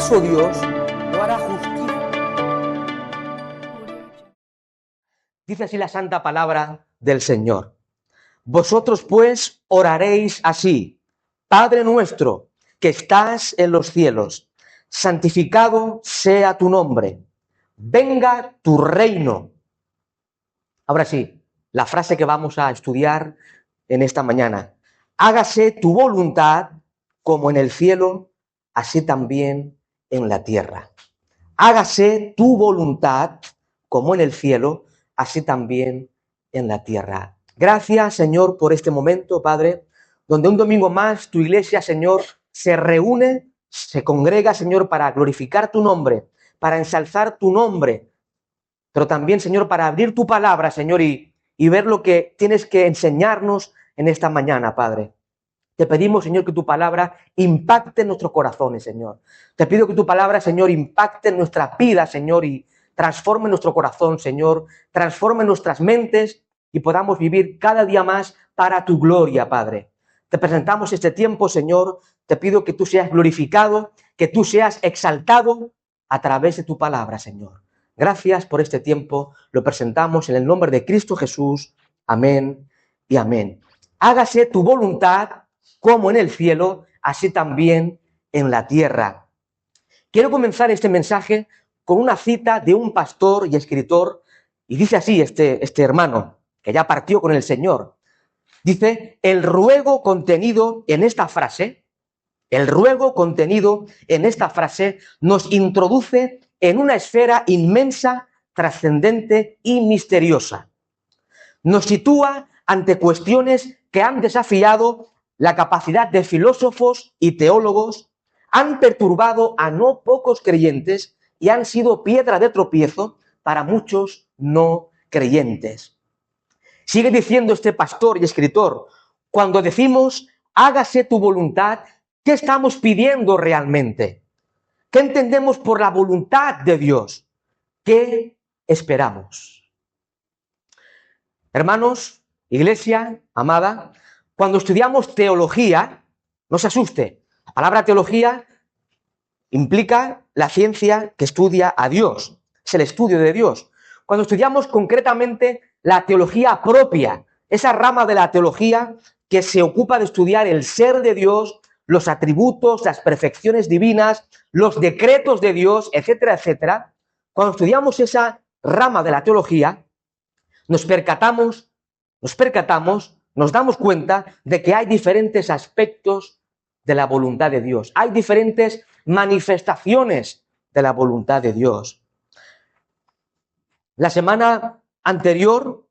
celoso Dios no hará justicia. Dice así la santa palabra del Señor. Vosotros pues oraréis así: Padre nuestro, que estás en los cielos, santificado sea tu nombre. Venga tu reino. Ahora sí, la frase que vamos a estudiar en esta mañana. Hágase tu voluntad como en el cielo, así también en la tierra. Hágase tu voluntad como en el cielo, así también en la tierra. Gracias, Señor, por este momento, Padre, donde un domingo más tu iglesia, Señor, se reúne, se congrega, Señor, para glorificar tu nombre, para ensalzar tu nombre, pero también, Señor, para abrir tu palabra, Señor, y ver lo que tienes que enseñarnos en esta mañana, Padre. Te pedimos, Señor, que tu palabra impacte en nuestros corazones, Señor. Te pido que tu palabra, Señor, impacte en nuestras vidas, Señor, y transforme nuestro corazón, Señor. Transforme nuestras mentes y podamos vivir cada día más para tu gloria, Padre. Te presentamos este tiempo, Señor. Te pido que tú seas glorificado, que tú seas exaltado a través de tu palabra, Señor. Gracias por este tiempo. Lo presentamos en el nombre de Cristo Jesús. Amén y amén. Hágase tu voluntad como en el cielo, así también en la tierra. Quiero comenzar este mensaje con una cita de un pastor y escritor, y dice así este hermano, que ya partió con el Señor. Dice, el ruego contenido en esta frase nos introduce en una esfera inmensa, trascendente y misteriosa. Nos sitúa ante cuestiones que han desafiado la capacidad de filósofos y teólogos, han perturbado a no pocos creyentes y han sido piedra de tropiezo para muchos no creyentes. Sigue diciendo este pastor y escritor, cuando decimos hágase tu voluntad, ¿qué estamos pidiendo realmente? ¿Qué entendemos por la voluntad de Dios? ¿Qué esperamos? Hermanos, iglesia amada, cuando estudiamos teología, no se asuste, la palabra teología implica la ciencia que estudia a Dios, es el estudio de Dios. Cuando estudiamos concretamente la teología propia, esa rama de la teología que se ocupa de estudiar el ser de Dios, los atributos, las perfecciones divinas, los decretos de Dios, etcétera, etcétera, cuando estudiamos esa rama de la teología, nos damos cuenta de que hay diferentes aspectos de la voluntad de Dios. Hay diferentes manifestaciones de la voluntad de Dios. La semana anterior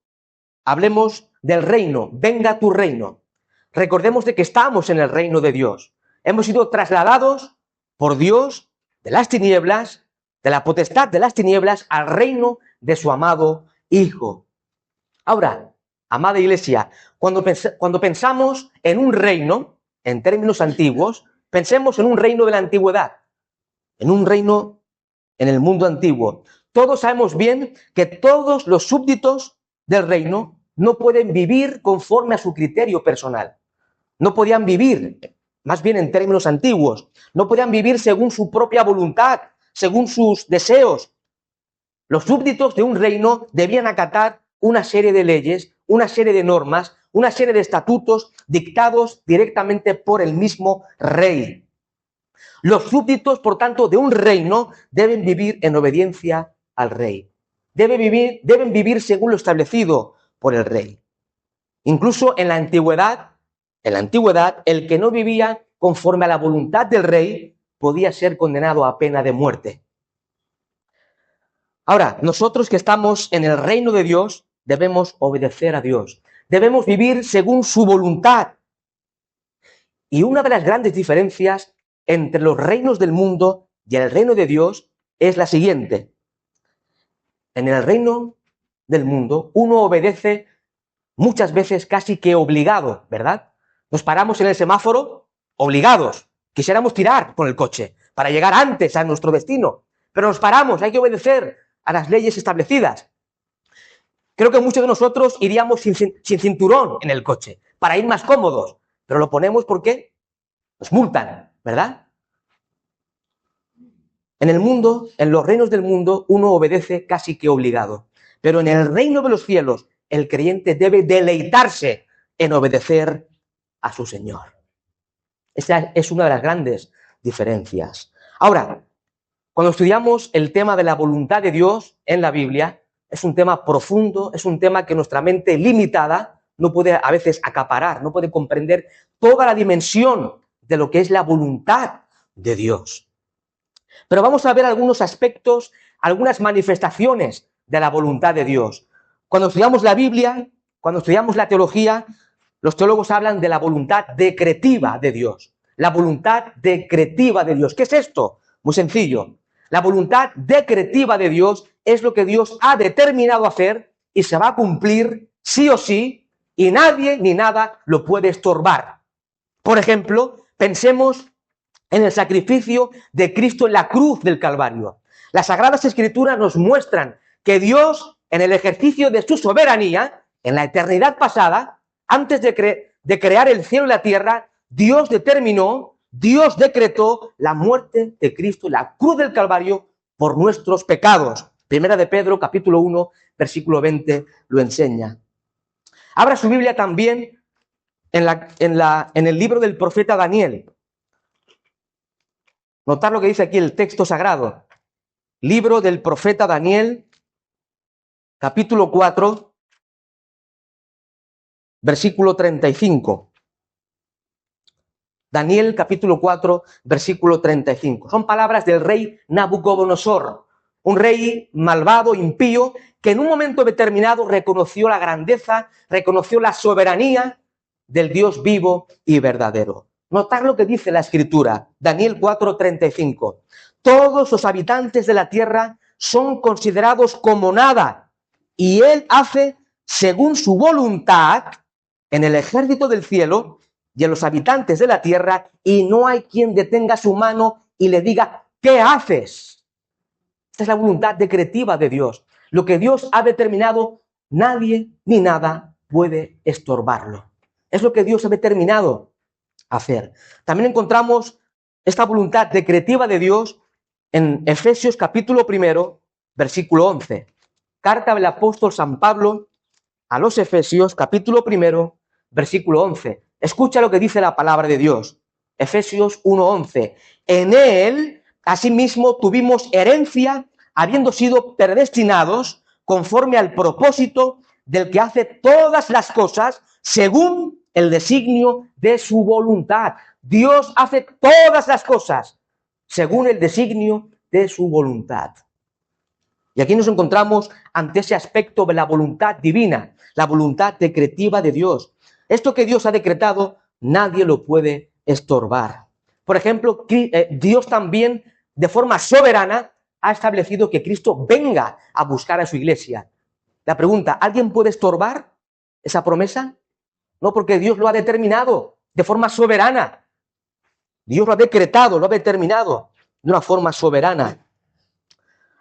hablemos del reino. Venga tu reino. Recordemos de que estamos en el reino de Dios. Hemos sido trasladados por Dios de las tinieblas, de la potestad de las tinieblas, al reino de su amado Hijo. Ahora, amada iglesia, cuando pensamos en un reino, en términos antiguos, pensemos en un reino de la antigüedad, en un reino en el mundo antiguo. Todos sabemos bien que todos los súbditos del reino no pueden vivir conforme a su criterio personal. No podían vivir, más bien en términos antiguos, no podían vivir según su propia voluntad, según sus deseos. Los súbditos de un reino debían acatar una serie de leyes, una serie de normas, una serie de estatutos dictados directamente por el mismo rey. Los súbditos, por tanto, de un reino deben vivir en obediencia al rey. Deben vivir según lo establecido por el rey. Incluso en la antigüedad, el que no vivía conforme a la voluntad del rey podía ser condenado a pena de muerte. Ahora, nosotros que estamos en el reino de Dios, debemos obedecer a Dios. Debemos vivir según su voluntad. Y una de las grandes diferencias entre los reinos del mundo y el reino de Dios es la siguiente. En el reino del mundo, uno obedece muchas veces casi que obligado, ¿verdad? Nos paramos en el semáforo obligados. Quisiéramos tirar con el coche para llegar antes a nuestro destino. Pero nos paramos, hay que obedecer a las leyes establecidas. Creo que muchos de nosotros iríamos sin cinturón en el coche, para ir más cómodos, pero lo ponemos porque nos multan, ¿verdad? En el mundo, en los reinos del mundo, uno obedece casi que obligado. Pero en el reino de los cielos, el creyente debe deleitarse en obedecer a su Señor. Esa es una de las grandes diferencias. Ahora, cuando estudiamos el tema de la voluntad de Dios en la Biblia, es un tema profundo, es un tema que nuestra mente limitada no puede a veces acaparar, no puede comprender toda la dimensión de lo que es la voluntad de Dios. Pero vamos a ver algunos aspectos, algunas manifestaciones de la voluntad de Dios. Cuando estudiamos la Biblia, cuando estudiamos la teología, los teólogos hablan de la voluntad decretiva de Dios. La voluntad decretiva de Dios. ¿Qué es esto? Muy sencillo. La voluntad decretiva de Dios es lo que Dios ha determinado hacer y se va a cumplir sí o sí, y nadie ni nada lo puede estorbar. Por ejemplo, pensemos en el sacrificio de Cristo en la cruz del Calvario. Las Sagradas Escrituras nos muestran que Dios, en el ejercicio de su soberanía, en la eternidad pasada, antes de crear el cielo y la tierra, Dios determinó, Dios decretó la muerte de Cristo en la cruz del Calvario por nuestros pecados. Primera de Pedro, capítulo 1, versículo 20, lo enseña. Abra su Biblia también en el libro del profeta Daniel. Notar lo que dice aquí el texto sagrado. Libro del profeta Daniel, capítulo 4, versículo 35. Daniel, capítulo 4, versículo 35. Son palabras del rey Nabucodonosor, un rey malvado, impío, que en un momento determinado reconoció la grandeza, reconoció la soberanía del Dios vivo y verdadero. Notar lo que dice la Escritura, Daniel 4:35. Todos los habitantes de la tierra son considerados como nada, y Él hace según su voluntad en el ejército del cielo y en los habitantes de la tierra, y no hay quien detenga su mano y le diga, ¿qué haces? Esta es la voluntad decretiva de Dios. Lo que Dios ha determinado, nadie ni nada puede estorbarlo. Es lo que Dios ha determinado hacer. También encontramos esta voluntad decretiva de Dios en Efesios capítulo 1, versículo 11. Carta del apóstol San Pablo a los Efesios capítulo 1, versículo 11. Escucha lo que dice la palabra de Dios. Efesios 1:11. En él, asimismo, tuvimos herencia, habiendo sido predestinados conforme al propósito del que hace todas las cosas según el designio de su voluntad. Dios hace todas las cosas según el designio de su voluntad. Y aquí nos encontramos ante ese aspecto de la voluntad divina, la voluntad decretiva de Dios. Esto que Dios ha decretado, nadie lo puede estorbar. Por ejemplo, Dios también, de forma soberana, ha establecido que Cristo venga a buscar a su iglesia. La pregunta, ¿alguien puede estorbar esa promesa? No, porque Dios lo ha determinado de forma soberana. Dios lo ha decretado, lo ha determinado de una forma soberana.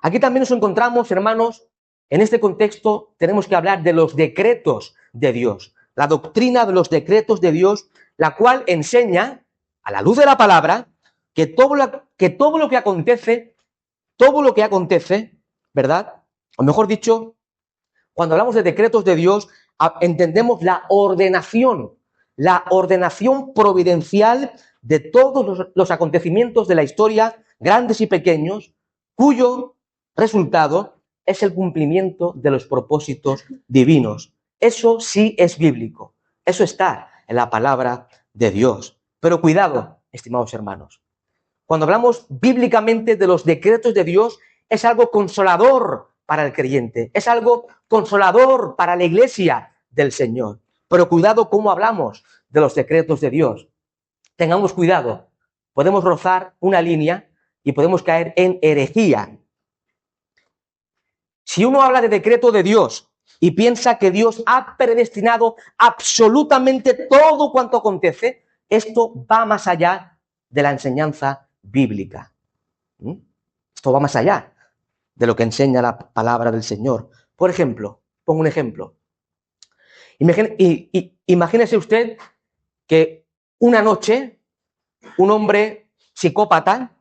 Aquí también nos encontramos, hermanos, en este contexto tenemos que hablar de los decretos de Dios, la doctrina de los decretos de Dios, la cual enseña, a la luz de la palabra, que todo lo que acontece, ¿verdad? O mejor dicho, cuando hablamos de decretos de Dios, entendemos la ordenación providencial de todos los acontecimientos de la historia, grandes y pequeños, cuyo resultado es el cumplimiento de los propósitos divinos. Eso sí es bíblico. Eso está en la palabra de Dios. Pero cuidado, estimados hermanos. Cuando hablamos bíblicamente de los decretos de Dios, es algo consolador para el creyente. Es algo consolador para la iglesia del Señor. Pero cuidado cómo hablamos de los decretos de Dios. Tengamos cuidado. Podemos rozar una línea y podemos caer en herejía. Si uno habla de decreto de Dios y piensa que Dios ha predestinado absolutamente todo cuanto acontece, esto va más allá de la enseñanza bíblica. Esto va más allá de lo que enseña la palabra del Señor. Por ejemplo, pongo un ejemplo. Imagínese usted que una noche un hombre psicópata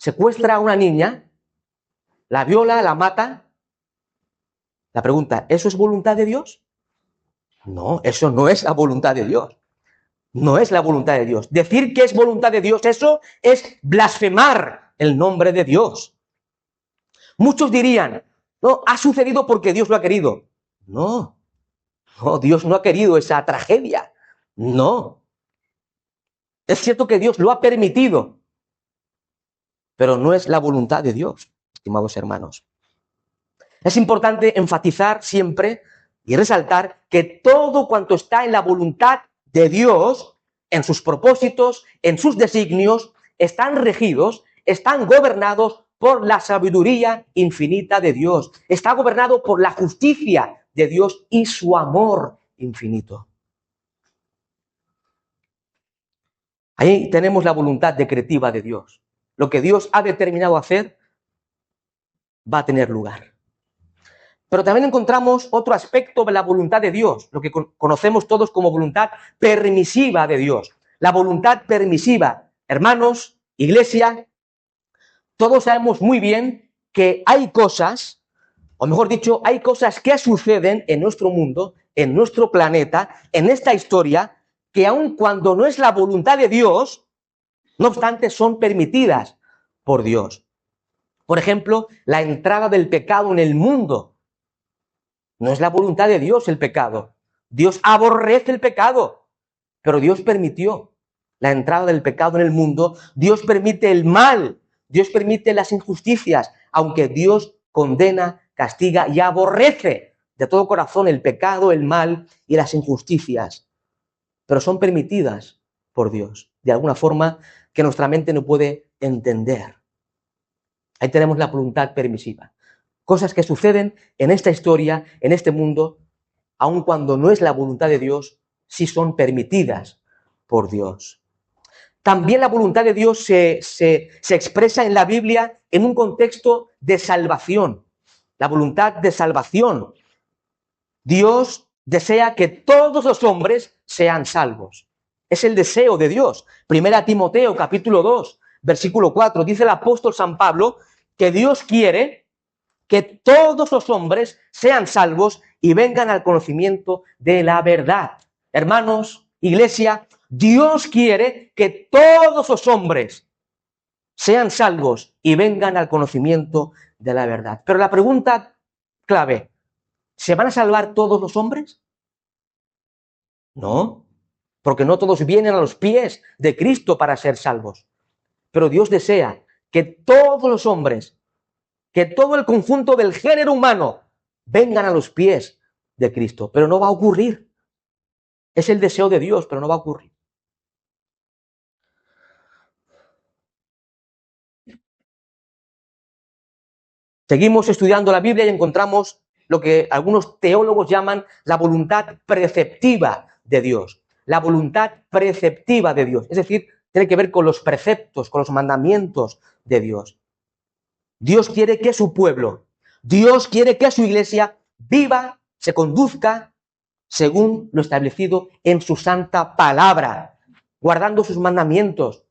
secuestra a una niña, la viola, la mata. La pregunta, ¿eso es voluntad de Dios? No, eso no es la voluntad de Dios. No es la voluntad de Dios. Decir que es voluntad de Dios, eso es blasfemar el nombre de Dios. Muchos dirían, no, ha sucedido porque Dios lo ha querido. No, no, Dios no ha querido esa tragedia. No. Es cierto que Dios lo ha permitido, pero no es la voluntad de Dios, estimados hermanos. Es importante enfatizar siempre y resaltar que todo cuanto está en la voluntad de Dios, en sus propósitos, en sus designios, están regidos, están gobernados por la sabiduría infinita de Dios. Está gobernado por la justicia de Dios y su amor infinito. Ahí tenemos la voluntad decretiva de Dios. Lo que Dios ha determinado hacer va a tener lugar. Pero también encontramos otro aspecto de la voluntad de Dios, lo que conocemos todos como voluntad permisiva de Dios. La voluntad permisiva. Hermanos, iglesia, todos sabemos muy bien que hay cosas, o mejor dicho, hay cosas que suceden en nuestro mundo, en nuestro planeta, en esta historia, que aun cuando no es la voluntad de Dios, no obstante son permitidas por Dios. Por ejemplo, la entrada del pecado en el mundo. No es la voluntad de Dios el pecado. Dios aborrece el pecado, pero Dios permitió la entrada del pecado en el mundo. Dios permite el mal, Dios permite las injusticias, aunque Dios condena, castiga y aborrece de todo corazón el pecado, el mal y las injusticias. Pero son permitidas por Dios, de alguna forma que nuestra mente no puede entender. Ahí tenemos la voluntad permisiva. Cosas que suceden en esta historia, en este mundo, aun cuando no es la voluntad de Dios, sí son permitidas por Dios. También la voluntad de Dios se expresa en la Biblia en un contexto de salvación. La voluntad de salvación. Dios desea que todos los hombres sean salvos. Es el deseo de Dios. Primera Timoteo, capítulo 2, versículo 4, dice el apóstol San Pablo que Dios quiere que todos los hombres sean salvos y vengan al conocimiento de la verdad. Hermanos, iglesia, Dios quiere que todos los hombres sean salvos y vengan al conocimiento de la verdad. Pero la pregunta clave, ¿se van a salvar todos los hombres? No, porque no todos vienen a los pies de Cristo para ser salvos. Pero Dios desea que todos los hombres, que todo el conjunto del género humano vengan a los pies de Cristo. Pero no va a ocurrir. Es el deseo de Dios, pero no va a ocurrir. Seguimos estudiando la Biblia y encontramos lo que algunos teólogos llaman la voluntad preceptiva de Dios. La voluntad preceptiva de Dios. Es decir, tiene que ver con los preceptos, con los mandamientos de Dios. Dios quiere que su pueblo, Dios quiere que su iglesia viva, se conduzca según lo establecido en su santa palabra, guardando sus mandamientos,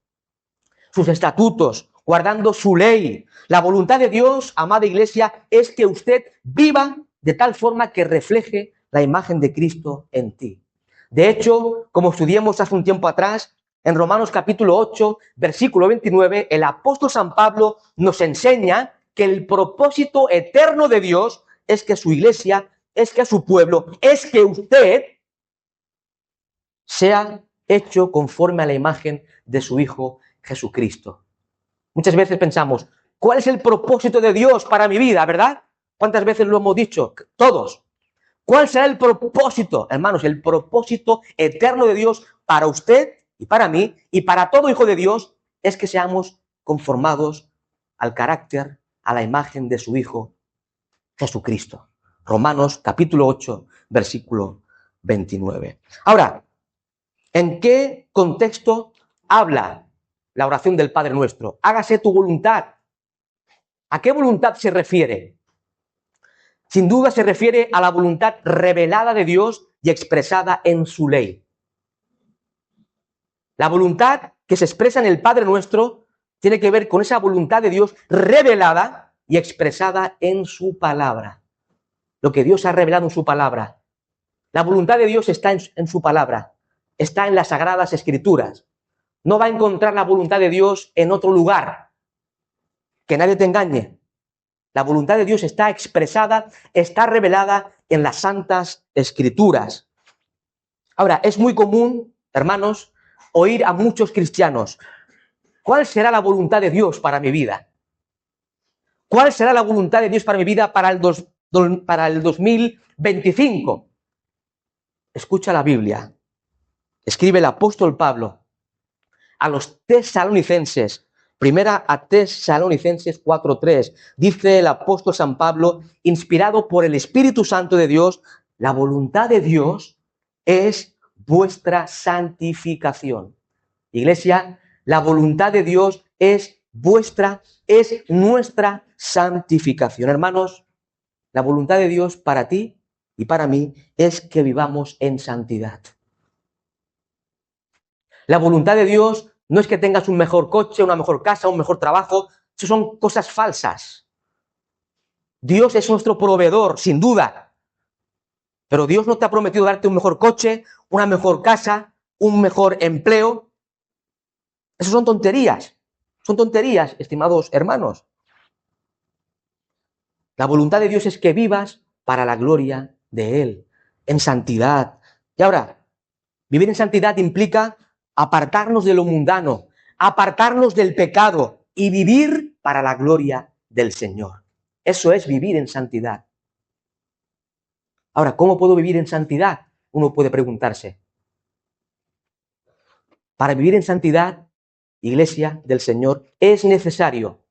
sus estatutos, guardando su ley. La voluntad de Dios, amada iglesia, es que usted viva de tal forma que refleje la imagen de Cristo en ti. De hecho, como estudiamos hace un tiempo atrás, en Romanos capítulo 8, versículo 29, el apóstol San Pablo nos enseña que el propósito eterno de Dios es que su iglesia, es que su pueblo, es que usted sea hecho conforme a la imagen de su Hijo Jesucristo. Muchas veces pensamos, ¿cuál es el propósito de Dios para mi vida, verdad? ¿Cuántas veces lo hemos dicho? Todos. ¿Cuál será el propósito? Hermanos, el propósito eterno de Dios para usted y para mí y para todo hijo de Dios es que seamos conformados al carácter, a la imagen de su Hijo Jesucristo. Romanos capítulo 8, versículo 29. Ahora, ¿en qué contexto habla la oración del Padre Nuestro? Hágase tu voluntad. ¿A qué voluntad se refiere? Sin duda se refiere a la voluntad revelada de Dios y expresada en su ley. La voluntad que se expresa en el Padre Nuestro tiene que ver con esa voluntad de Dios revelada y expresada en su palabra. Lo que Dios ha revelado en su palabra. La voluntad de Dios está en su palabra, está en las Sagradas Escrituras. No va a encontrar la voluntad de Dios en otro lugar. Que nadie te engañe. La voluntad de Dios está expresada, está revelada en las Santas Escrituras. Ahora, es muy común, hermanos, oír a muchos cristianos: ¿cuál será la voluntad de Dios para mi vida? ¿Cuál será la voluntad de Dios para mi vida para el 2025? Escucha la Biblia. Escribe el apóstol Pablo a los tesalonicenses, primera a Tesalonicenses 4:3. Dice el apóstol San Pablo, inspirado por el Espíritu Santo de Dios: la voluntad de Dios es vuestra santificación. Iglesia, la voluntad de Dios es nuestra santificación. Hermanos, la voluntad de Dios para ti y para mí es que vivamos en santidad. La voluntad de Dios no es que tengas un mejor coche, una mejor casa, un mejor trabajo. Eso son cosas falsas. Dios es nuestro proveedor, sin duda. Pero Dios no te ha prometido darte un mejor coche, una mejor casa, un mejor empleo. Eso son tonterías. Son tonterías, estimados hermanos. La voluntad de Dios es que vivas para la gloria de Él, en santidad. Y ahora, vivir en santidad implica apartarnos de lo mundano, apartarnos del pecado y vivir para la gloria del Señor. Eso es vivir en santidad. Ahora, ¿cómo puedo vivir en santidad? Uno puede preguntarse. Para vivir en santidad, Iglesia del Señor, es necesario,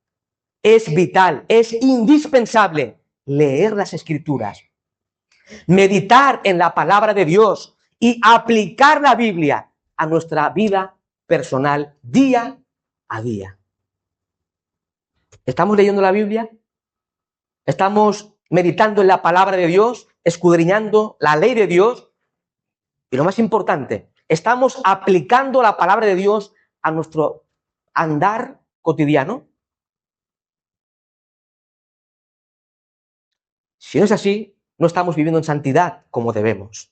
es vital, es indispensable leer las Escrituras, meditar en la palabra de Dios y aplicar la Biblia a nuestra vida personal día a día. ¿Estamos leyendo la Biblia? ¿Estamos meditando en la palabra de Dios, escudriñando la ley de Dios? Y lo más importante, ¿estamos aplicando la palabra de Dios a nuestro andar cotidiano? Si no es así, no estamos viviendo en santidad como debemos.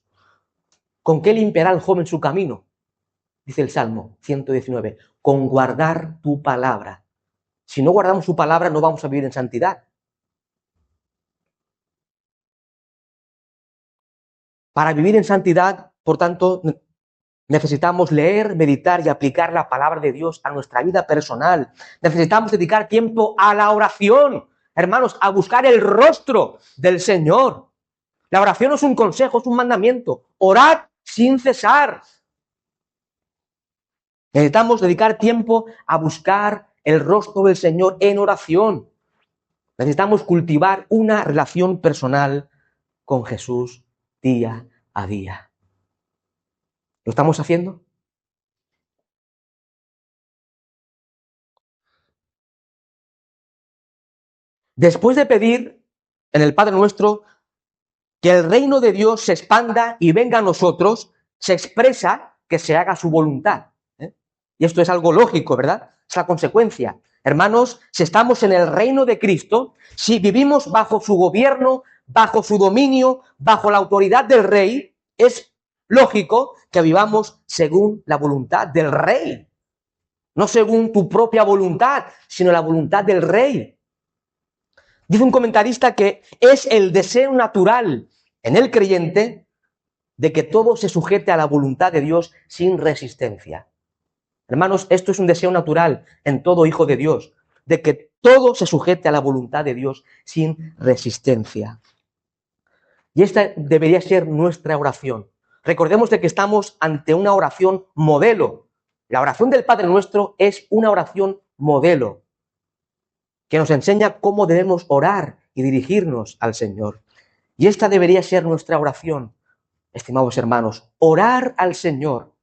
¿Con qué limpiará el joven su camino? Dice el Salmo 119, con guardar tu palabra. Si no guardamos su palabra, no vamos a vivir en santidad. Para vivir en santidad, por tanto, necesitamos leer, meditar y aplicar la palabra de Dios a nuestra vida personal. Necesitamos dedicar tiempo a la oración, hermanos, a buscar el rostro del Señor. La oración no es un consejo, es un mandamiento. Orad sin cesar. Necesitamos dedicar tiempo a buscar el rostro del Señor en oración. Necesitamos cultivar una relación personal con Jesús día a día. ¿Lo estamos haciendo? Después de pedir en el Padre Nuestro que el reino de Dios se expanda y venga a nosotros, se expresa que se haga su voluntad. Y esto es algo lógico, ¿verdad? Es la consecuencia. Hermanos, si estamos en el reino de Cristo, si vivimos bajo su gobierno, bajo su dominio, bajo la autoridad del Rey, es lógico que vivamos según la voluntad del Rey. No según tu propia voluntad, sino la voluntad del Rey. Dice un comentarista que es el deseo natural en el creyente de que todo se sujete a la voluntad de Dios sin resistencia. Hermanos, esto es un deseo natural en todo hijo de Dios, de que todo se sujete a la voluntad de Dios sin resistencia. Y esta debería ser nuestra oración. Recordemos de que estamos ante una oración modelo. La oración del Padre Nuestro es una oración modelo que nos enseña cómo debemos orar y dirigirnos al Señor. Y esta debería ser nuestra oración, estimados hermanos, orar al Señor,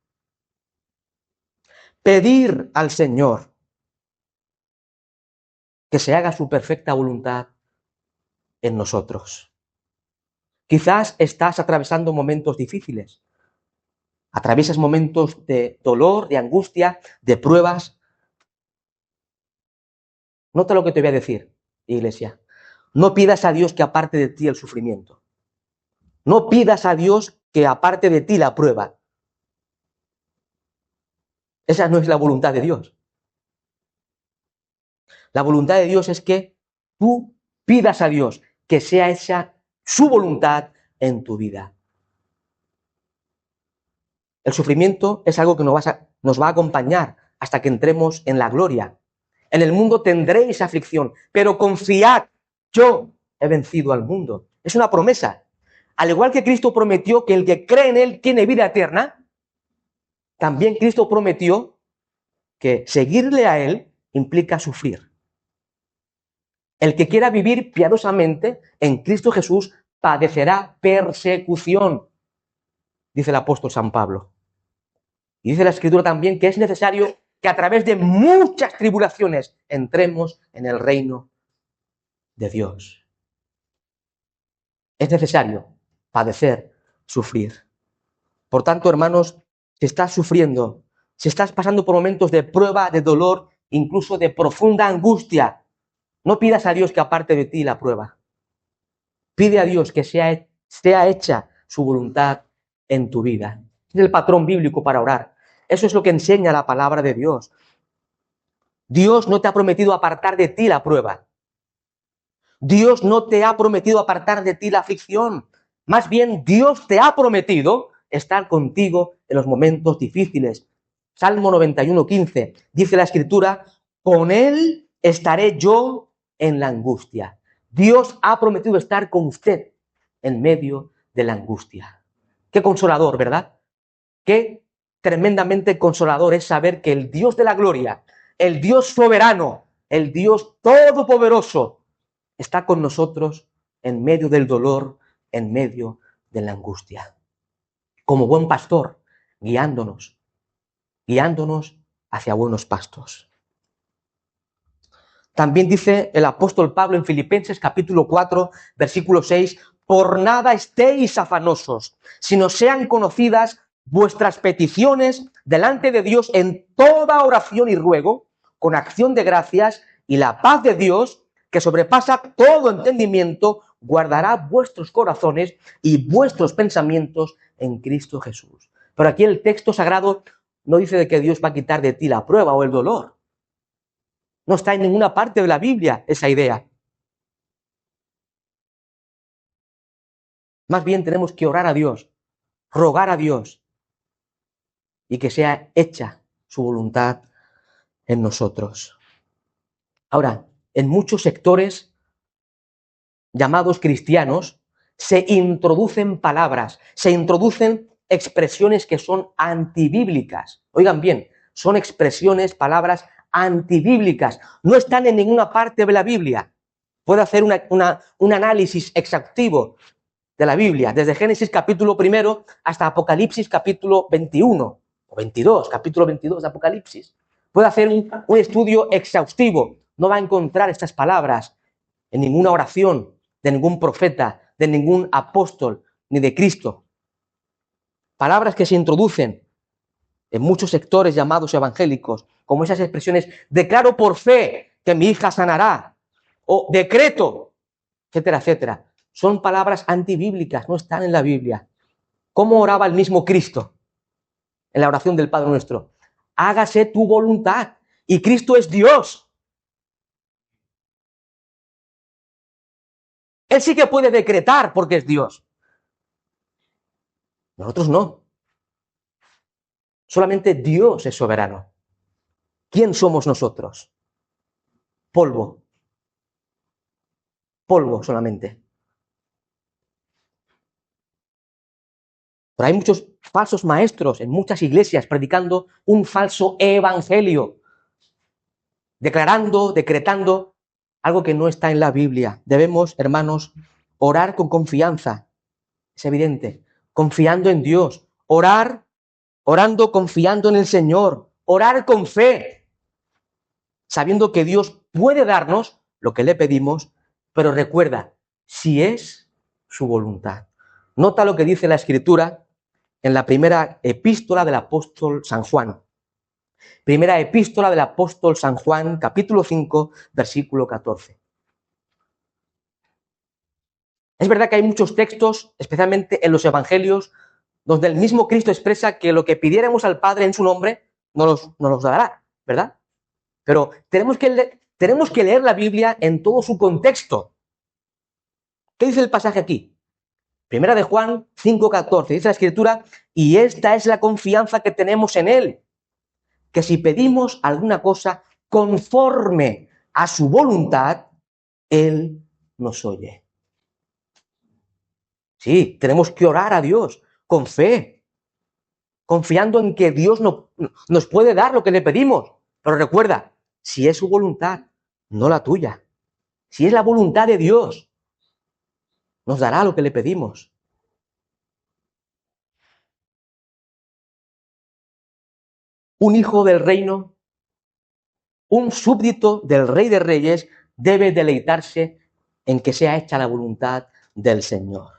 pedir al Señor que se haga su perfecta voluntad en nosotros. Quizás estás atravesando momentos difíciles, atraviesas momentos de dolor, de angustia, de pruebas. Nota lo que te voy a decir, iglesia. No pidas a Dios que aparte de ti el sufrimiento. No pidas a Dios que aparte de ti la prueba. Esa no es la voluntad de Dios. La voluntad de Dios es que tú pidas a Dios que sea hecha su voluntad en tu vida. El sufrimiento es algo que nos va a acompañar hasta que entremos en la gloria. En el mundo tendréis aflicción, pero confiad, yo he vencido al mundo. Es una promesa. Al igual que Cristo prometió que el que cree en Él tiene vida eterna, también Cristo prometió que seguirle a Él implica sufrir. El que quiera vivir piadosamente en Cristo Jesús padecerá persecución, dice el apóstol San Pablo. Y dice la Escritura también que es necesario que a través de muchas tribulaciones entremos en el reino de Dios. Es necesario padecer, sufrir. Por tanto, hermanos, si estás sufriendo, si estás pasando por momentos de prueba, de dolor, incluso de profunda angustia, no pidas a Dios que aparte de ti la prueba. Pide a Dios que sea hecha su voluntad en tu vida. Es el patrón bíblico para orar. Eso es lo que enseña la palabra de Dios. Dios no te ha prometido apartar de ti la prueba. Dios no te ha prometido apartar de ti la aflicción. Más bien, Dios te ha prometido estar contigo en los momentos difíciles. Salmo 91:15 dice la Escritura, con Él estaré yo en la angustia. Dios ha prometido estar con usted en medio de la angustia. Qué consolador, ¿verdad? Qué tremendamente consolador es saber que el Dios de la gloria, el Dios soberano, el Dios todopoderoso, está con nosotros en medio del dolor, en medio de la angustia. Como buen pastor, guiándonos hacia buenos pastos. También dice el apóstol Pablo en Filipenses capítulo 4, versículo 6, por nada estéis afanosos, sino sean conocidas vuestras peticiones delante de Dios en toda oración y ruego, con acción de gracias, y la paz de Dios, que sobrepasa todo entendimiento, guardará vuestros corazones y vuestros pensamientos en Cristo Jesús. Pero aquí el texto sagrado no dice de que Dios va a quitar de ti la prueba o el dolor. No está en ninguna parte de la Biblia esa idea. Más bien tenemos que orar a Dios, rogar a Dios y que sea hecha su voluntad en nosotros. Ahora, en muchos sectores llamados cristianos se introducen palabras, se introducen expresiones que son antibíblicas. Oigan bien, son expresiones, palabras antibíblicas. No están en ninguna parte de la Biblia. Puedo hacer un análisis exhaustivo de la Biblia, desde Génesis capítulo 1 hasta Apocalipsis capítulo 21 o 22, capítulo 22 de Apocalipsis. Puedo hacer un estudio exhaustivo. No va a encontrar estas palabras en ninguna oración de ningún profeta, de ningún apóstol, ni de Cristo. Palabras que se introducen en muchos sectores llamados evangélicos, como esas expresiones, declaro por fe que mi hija sanará, o decreto, etcétera, etcétera. Son palabras antibíblicas, no están en la Biblia. ¿Cómo oraba el mismo Cristo en la oración del Padre Nuestro? Hágase tu voluntad. Y Cristo es Dios. Él sí que puede decretar porque es Dios. Nosotros no. Solamente Dios es soberano. ¿Quién somos nosotros? Polvo. Polvo solamente. Pero hay muchos falsos maestros en muchas iglesias predicando un falso evangelio, declarando, decretando algo que no está en la Biblia. Debemos, hermanos, orar con confianza. Es evidente. Confiando en Dios. Orando confiando en el Señor. Orar con fe. Sabiendo que Dios puede darnos lo que le pedimos, pero recuerda, si es su voluntad. Nota lo que dice la Escritura en la primera epístola del apóstol San Juan. Primera epístola del apóstol San Juan, capítulo 5, versículo 14. Es verdad que hay muchos textos, especialmente en los evangelios, donde el mismo Cristo expresa que lo que pidiéramos al Padre en su nombre nos los dará, ¿verdad? Pero tenemos que leer la Biblia en todo su contexto. ¿Qué dice el pasaje aquí? Primera de Juan 5:14, dice la Escritura, y esta es la confianza que tenemos en Él, que si pedimos alguna cosa conforme a su voluntad, Él nos oye. Sí, tenemos que orar a Dios con fe, confiando en que Dios nos puede dar lo que le pedimos. Pero recuerda, si es su voluntad, no la tuya. Si es la voluntad de Dios, nos dará lo que le pedimos. Un hijo del reino, un súbdito del Rey de Reyes, debe deleitarse en que sea hecha la voluntad del Señor.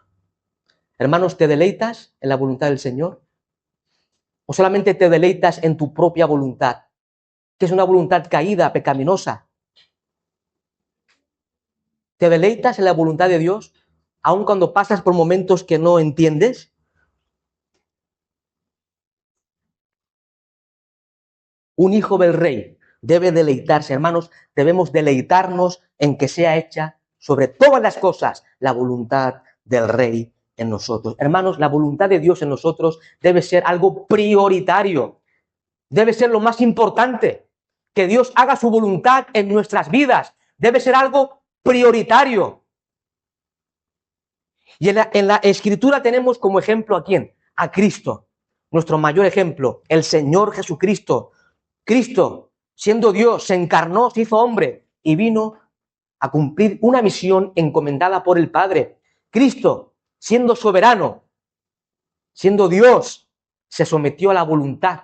Hermanos, ¿te deleitas en la voluntad del Señor? ¿O solamente te deleitas en tu propia voluntad, que es una voluntad caída, pecaminosa? ¿Te deleitas en la voluntad de Dios, aun cuando pasas por momentos que no entiendes? Un hijo del rey debe deleitarse, hermanos, debemos deleitarnos en que sea hecha sobre todas las cosas la voluntad del rey en nosotros. Hermanos, la voluntad de Dios en nosotros debe ser algo prioritario, debe ser lo más importante. Que Dios haga su voluntad en nuestras vidas debe ser algo prioritario. Y en la Escritura tenemos como ejemplo ¿a quién? A Cristo, nuestro mayor ejemplo, el Señor Jesucristo. Cristo, siendo Dios, se encarnó, se hizo hombre y vino a cumplir una misión encomendada por el Padre. Cristo, siendo soberano, siendo Dios, se sometió a la voluntad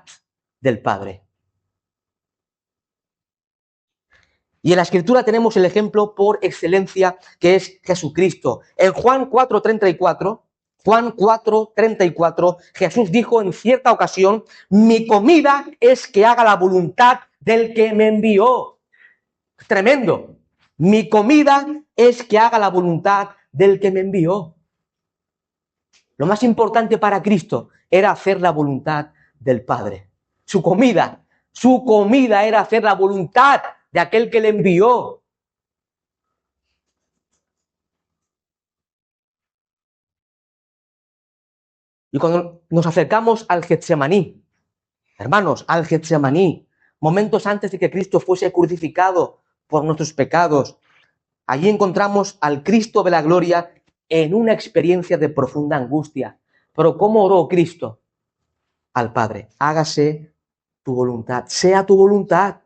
del Padre. Y en la Escritura tenemos el ejemplo por excelencia que es Jesucristo. En Juan 4:34, Jesús dijo en cierta ocasión, mi comida es que haga la voluntad del que me envió. Tremendo. Mi comida es que haga la voluntad del que me envió. Lo más importante para Cristo era hacer la voluntad del Padre. Su comida era hacer la voluntad de aquel que le envió. Y cuando nos acercamos al Getsemaní, hermanos, al Getsemaní, momentos antes de que Cristo fuese crucificado por nuestros pecados, allí encontramos al Cristo de la gloria en una experiencia de profunda angustia. Pero ¿cómo oró Cristo? Al Padre, hágase tu voluntad, sea tu voluntad.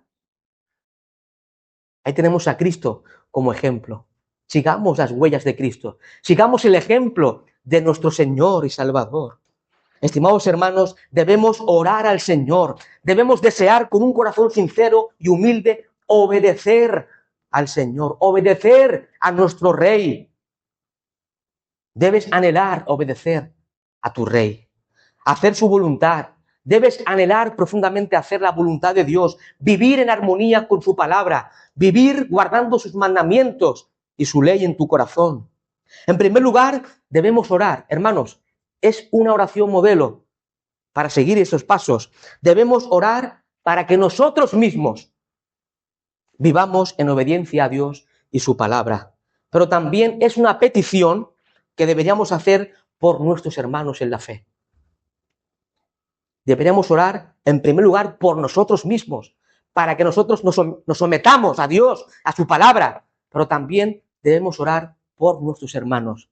Ahí tenemos a Cristo como ejemplo. Sigamos las huellas de Cristo. Sigamos el ejemplo de nuestro Señor y Salvador. Estimados hermanos, debemos orar al Señor. Debemos desear con un corazón sincero y humilde obedecer al Señor, obedecer a nuestro Rey. Debes anhelar obedecer a tu Rey, hacer su voluntad. Debes anhelar profundamente hacer la voluntad de Dios, vivir en armonía con su palabra, vivir guardando sus mandamientos y su ley en tu corazón. En primer lugar, debemos orar. Hermanos, es una oración modelo para seguir esos pasos. Debemos orar para que nosotros mismos vivamos en obediencia a Dios y su palabra. Pero también es una petición que deberíamos hacer por nuestros hermanos en la fe. Deberíamos orar, en primer lugar, por nosotros mismos, para que nosotros nos sometamos a Dios, a su palabra, pero también debemos orar por nuestros hermanos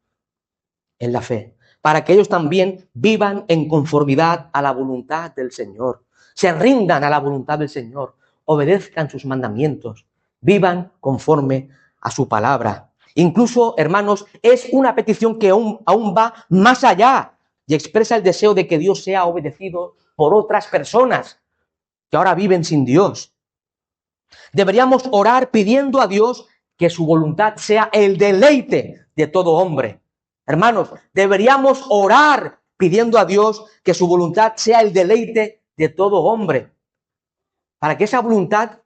en la fe, para que ellos también vivan en conformidad a la voluntad del Señor, se rindan a la voluntad del Señor, obedezcan sus mandamientos, vivan conforme a su palabra. Incluso, hermanos, es una petición que aún va más allá y expresa el deseo de que Dios sea obedecido por otras personas que ahora viven sin Dios. Deberíamos orar pidiendo a Dios que su voluntad sea el deleite de todo hombre. Hermanos, deberíamos orar pidiendo a Dios que su voluntad sea el deleite de todo hombre. para que esa voluntad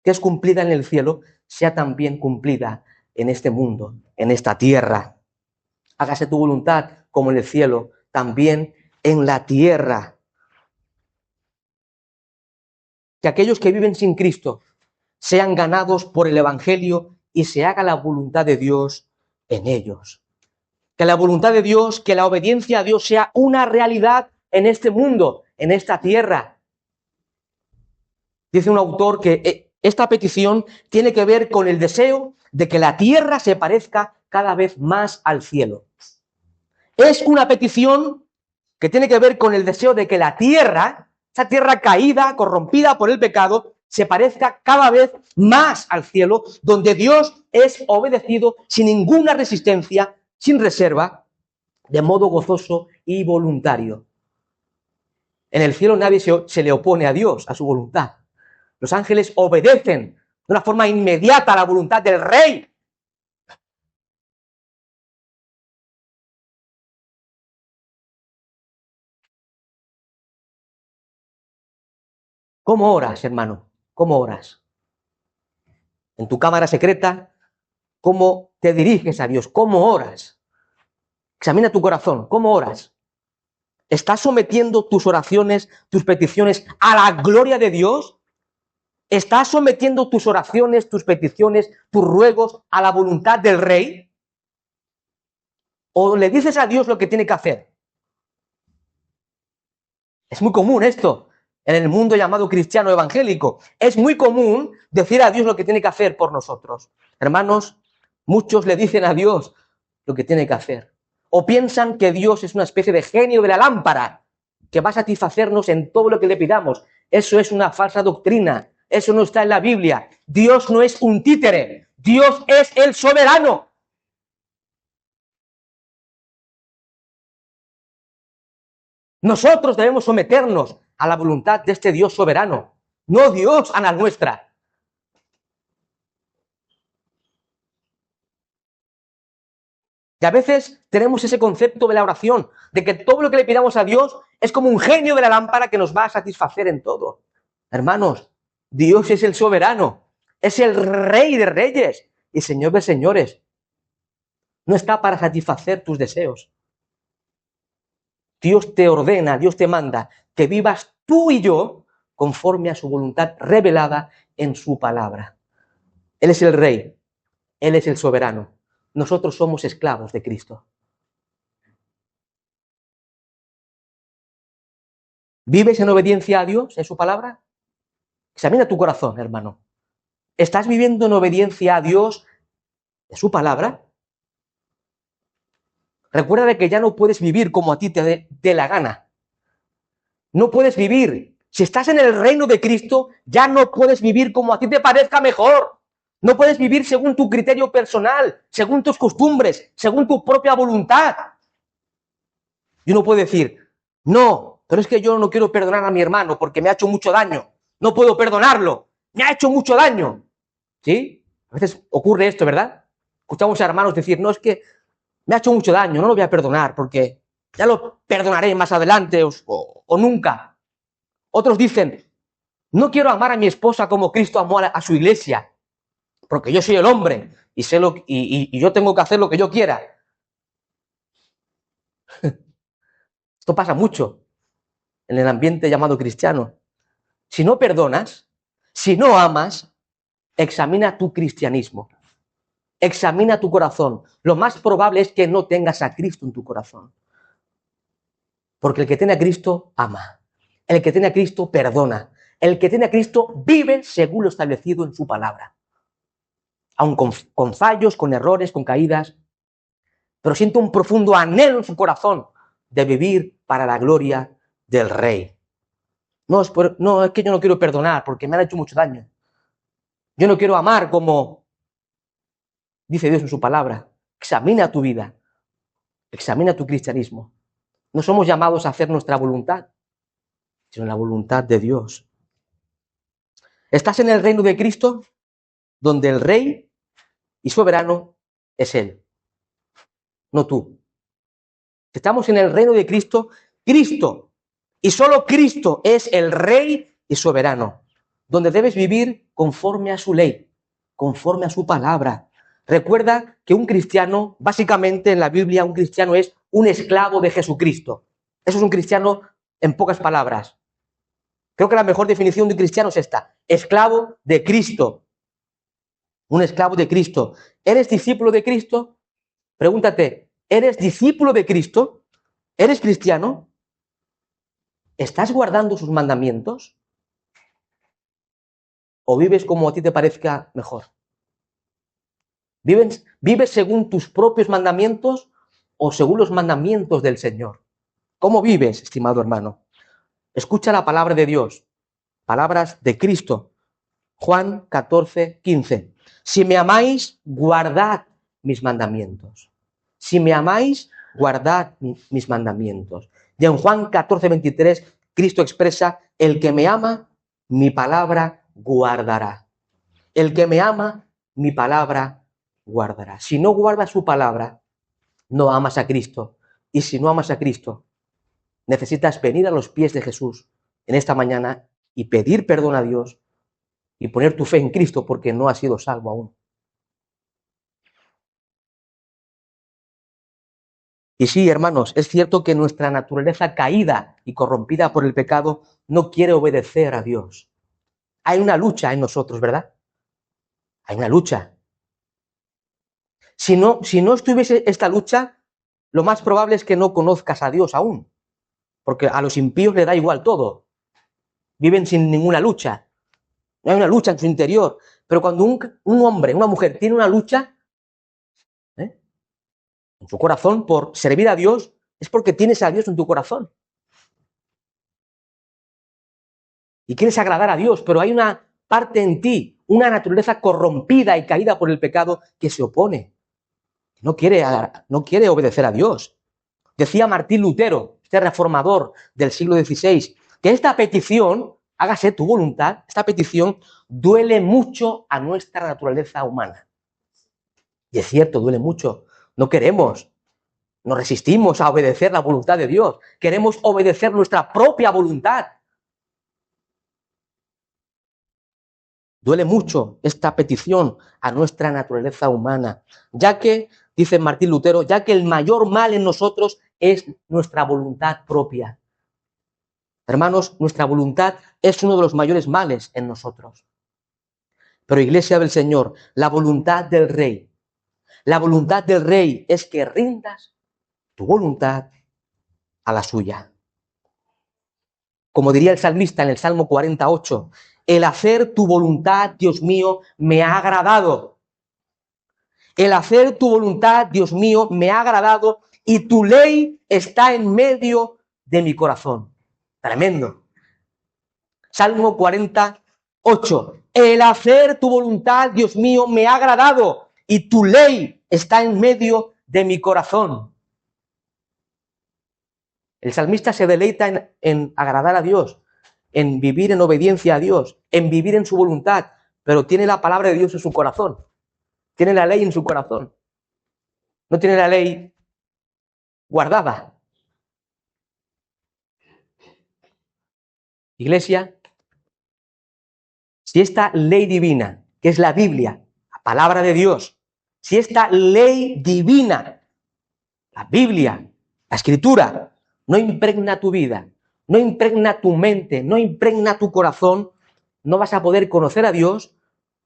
que es cumplida en el cielo sea también cumplida en este mundo, en esta tierra. Hágase tu voluntad como en el cielo, también en la tierra. Que aquellos que viven sin Cristo sean ganados por el Evangelio y se haga la voluntad de Dios en ellos. Que la voluntad de Dios, que la obediencia a Dios sea una realidad en este mundo, en esta tierra. Dice un autor que esta petición tiene que ver con el deseo de que la tierra se parezca cada vez más al cielo. Es una petición que tiene que ver con el deseo de que la tierra, esa tierra caída, corrompida por el pecado, se parezca cada vez más al cielo, donde Dios es obedecido sin ninguna resistencia, sin reserva, de modo gozoso y voluntario. En el cielo nadie se le opone a Dios, a su voluntad. Los ángeles obedecen de una forma inmediata a la voluntad del Rey. ¿Cómo oras, hermano? ¿Cómo oras? En tu cámara secreta, ¿cómo te diriges a Dios? ¿Cómo oras? Examina tu corazón. ¿Cómo oras? ¿Estás sometiendo tus oraciones, tus peticiones a la gloria de Dios? ¿Estás sometiendo tus oraciones, tus peticiones, tus ruegos a la voluntad del Rey? ¿O le dices a Dios lo que tiene que hacer? Es muy común esto en el mundo llamado cristiano evangélico. Es muy común decir a Dios lo que tiene que hacer por nosotros. Hermanos, muchos le dicen a Dios lo que tiene que hacer. O piensan que Dios es una especie de genio de la lámpara que va a satisfacernos en todo lo que le pidamos. Eso es una falsa doctrina. Eso no está en la Biblia. Dios no es un títere. Dios es el soberano. Nosotros debemos someternos a la voluntad de este Dios soberano, no Dios a la nuestra. Y a veces tenemos ese concepto de la oración, de que todo lo que le pidamos a Dios es como un genio de la lámpara que nos va a satisfacer en todo. Hermanos, Dios es el soberano, es el Rey de reyes y Señor de señores. No está para satisfacer tus deseos. Dios te ordena, Dios te manda que vivas tú y yo conforme a su voluntad revelada en su palabra. Él es el Rey, Él es el soberano. Nosotros somos esclavos de Cristo. ¿Vives en obediencia a Dios, en su palabra? Examina tu corazón, hermano. ¿Estás viviendo en obediencia a Dios, en su palabra? Recuerda que ya no puedes vivir como a ti te dé la gana. No puedes vivir. Si estás en el reino de Cristo, ya no puedes vivir como a ti te parezca mejor. No puedes vivir según tu criterio personal, según tus costumbres, según tu propia voluntad. Y uno puede decir, no, pero es que yo no quiero perdonar a mi hermano porque me ha hecho mucho daño. No puedo perdonarlo. Me ha hecho mucho daño. ¿Sí? A veces ocurre esto, ¿verdad? Escuchamos a hermanos decir, no, es que me ha hecho mucho daño, no lo voy a perdonar porque ya lo perdonaré más adelante o nunca. Otros dicen, no quiero amar a mi esposa como Cristo amó a su iglesia, porque yo soy el hombre y, y yo tengo que hacer lo que yo quiera. Esto pasa mucho en el ambiente llamado cristiano. Si no perdonas, si no amas, examina tu cristianismo. Examina tu corazón. Lo más probable es que no tengas a Cristo en tu corazón. Porque el que tiene a Cristo ama. El que tiene a Cristo perdona. El que tiene a Cristo vive según lo establecido en su palabra. Aun con fallos, con errores, con caídas. Pero siente un profundo anhelo en su corazón de vivir para la gloria del Rey. No, es que yo no quiero perdonar porque me han hecho mucho daño. Yo no quiero amar como dice Dios en su palabra. Examina tu vida. Examina tu cristianismo. No somos llamados a hacer nuestra voluntad, sino la voluntad de Dios. ¿Estás en el reino de Cristo, donde el Rey y soberano es Él, no tú? Estamos en el reino de Cristo. Cristo y solo Cristo es el Rey y soberano, donde debes vivir conforme a su ley, conforme a su palabra. Recuerda que un cristiano, básicamente en la Biblia, un cristiano es un esclavo de Jesucristo. Eso es un cristiano en pocas palabras. Creo que la mejor definición de un cristiano es esta: esclavo de Cristo. Un esclavo de Cristo. ¿Eres discípulo de Cristo? Pregúntate, ¿eres discípulo de Cristo? ¿Eres cristiano? ¿Estás guardando sus mandamientos? ¿O vives como a ti te parezca mejor? ¿Vives según tus propios mandamientos o según los mandamientos del Señor? ¿Cómo vives, estimado hermano? Escucha la palabra de Dios, palabras de Cristo. Juan 14:15. Si me amáis, guardad mis mandamientos. Si me amáis, guardad mis mandamientos. Y en Juan 14:23, Cristo expresa: el que me ama, mi palabra guardará. El que me ama, mi palabra guardará. Si no guardas su palabra, no amas a Cristo. Y si no amas a Cristo, necesitas venir a los pies de Jesús en esta mañana y pedir perdón a Dios y poner tu fe en Cristo, porque no has sido salvo aún. Y sí, hermanos, es cierto que nuestra naturaleza caída y corrompida por el pecado no quiere obedecer a Dios. Hay una lucha en nosotros, ¿verdad? Hay una lucha. Si no estuviese esta lucha, lo más probable es que no conozcas a Dios aún, porque a los impíos les da igual todo. Viven sin ninguna lucha. No hay una lucha en su interior. Pero cuando un hombre, una mujer tiene una lucha en su corazón por servir a Dios, es porque tienes a Dios en tu corazón. Y quieres agradar a Dios, pero hay una parte en ti, una naturaleza corrompida y caída por el pecado que se opone. No quiere obedecer a Dios. Decía Martín Lutero, este reformador del siglo XVI, que esta petición, hágase tu voluntad, esta petición duele mucho a nuestra naturaleza humana. Y es cierto, duele mucho. No queremos, nos resistimos a obedecer la voluntad de Dios. Queremos obedecer nuestra propia voluntad. Duele mucho esta petición a nuestra naturaleza humana, ya que, dice Martín Lutero, ya que el mayor mal en nosotros es nuestra voluntad propia. Hermanos, nuestra voluntad es uno de los mayores males en nosotros. Pero, Iglesia del Señor, la voluntad del Rey es que rindas tu voluntad a la suya. Como diría el salmista en el Salmo 48, el hacer tu voluntad, Dios mío, me ha agradado. El hacer tu voluntad, Dios mío, me ha agradado y tu ley está en medio de mi corazón. Tremendo. Salmo 48. El hacer tu voluntad, Dios mío, me ha agradado y tu ley está en medio de mi corazón. El salmista se deleita en agradar a Dios, en vivir en obediencia a Dios, en vivir en su voluntad, pero tiene la palabra de Dios en su corazón. Tiene la ley en su corazón. No tiene la ley guardada. Iglesia, si esta ley divina, que es la Biblia, la palabra de Dios, si esta ley divina, la Biblia, la Escritura, no impregna tu vida, no impregna tu mente, no impregna tu corazón, no vas a poder conocer a Dios,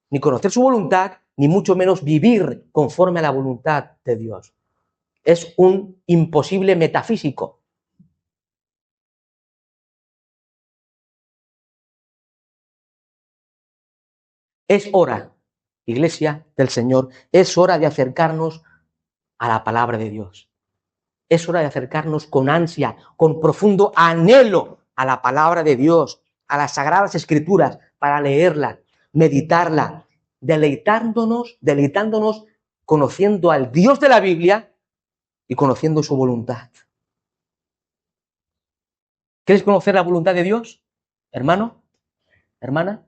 ni conocer su voluntad, ni mucho menos vivir conforme a la voluntad de Dios. Es un imposible metafísico. Es hora, Iglesia del Señor, es hora de acercarnos a la palabra de Dios. Es hora de acercarnos con ansia, con profundo anhelo a la palabra de Dios, a las Sagradas Escrituras, para leerla, meditarla, deleitándonos conociendo al Dios de la Biblia y conociendo su voluntad. ¿Quieres conocer la voluntad de Dios, hermano, hermana?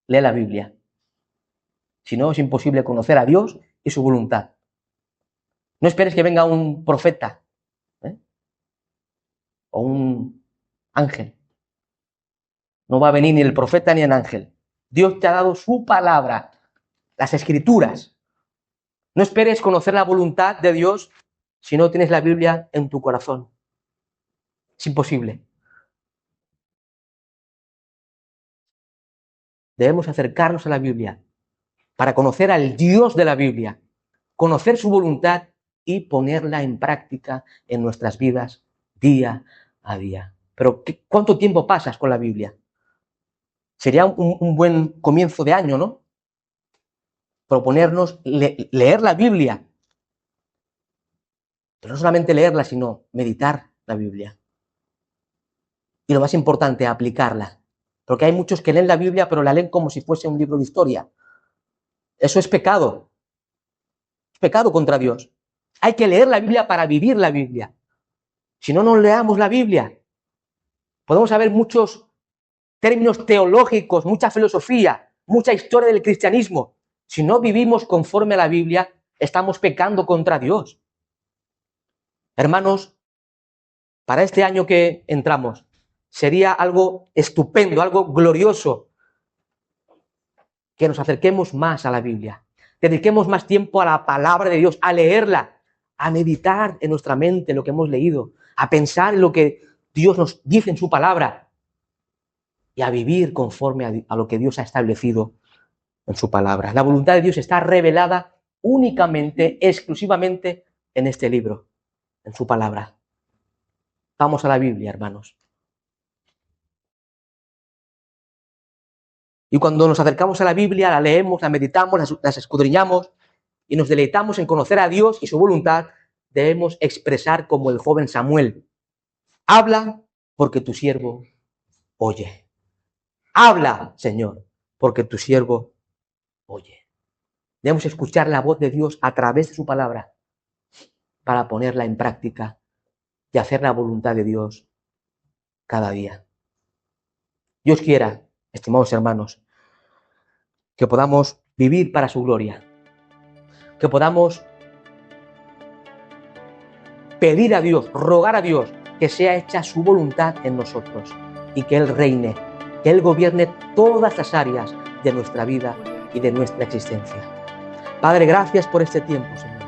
Lee la Biblia. Si no, es imposible conocer a Dios y su voluntad. No esperes que venga un profeta o un ángel. No va a venir ni el profeta ni el ángel. Dios te ha dado su palabra, las Escrituras. No esperes conocer la voluntad de Dios si no tienes la Biblia en tu corazón. Es imposible. Debemos acercarnos a la Biblia para conocer al Dios de la Biblia, conocer su voluntad y ponerla en práctica en nuestras vidas día a día. Pero ¿cuánto tiempo pasas con la Biblia? Sería un buen comienzo de año, ¿no? Proponernos leer la Biblia. Pero no solamente leerla, sino meditar la Biblia. Y lo más importante, aplicarla. Porque hay muchos que leen la Biblia, pero la leen como si fuese un libro de historia. Eso es pecado. Es pecado contra Dios. Hay que leer la Biblia para vivir la Biblia. Si no, no leamos la Biblia. Podemos saber muchos términos teológicos, mucha filosofía, mucha historia del cristianismo. Si no vivimos conforme a la Biblia, estamos pecando contra Dios. Hermanos, para este año que entramos, sería algo estupendo, algo glorioso, que nos acerquemos más a la Biblia, dediquemos más tiempo a la palabra de Dios, a leerla, a meditar en nuestra mente lo que hemos leído, a pensar en lo que Dios nos dice en su palabra y a vivir conforme a lo que Dios ha establecido en su palabra. La voluntad de Dios está revelada únicamente, exclusivamente en este libro, en su palabra. Vamos a la Biblia, hermanos. Y cuando nos acercamos a la Biblia, la leemos, la meditamos, las escudriñamos y nos deleitamos en conocer a Dios y su voluntad, debemos expresar como el joven Samuel: habla porque tu siervo oye. Habla, Señor, porque tu siervo oye. Debemos escuchar la voz de Dios a través de su palabra para ponerla en práctica y hacer la voluntad de Dios cada día. Dios quiera, estimados hermanos, que podamos vivir para su gloria, que podamos pedir a Dios, rogar a Dios que sea hecha su voluntad en nosotros y que Él reine, que Él gobierne todas las áreas de nuestra vida y de nuestra existencia. Padre, gracias por este tiempo, Señor.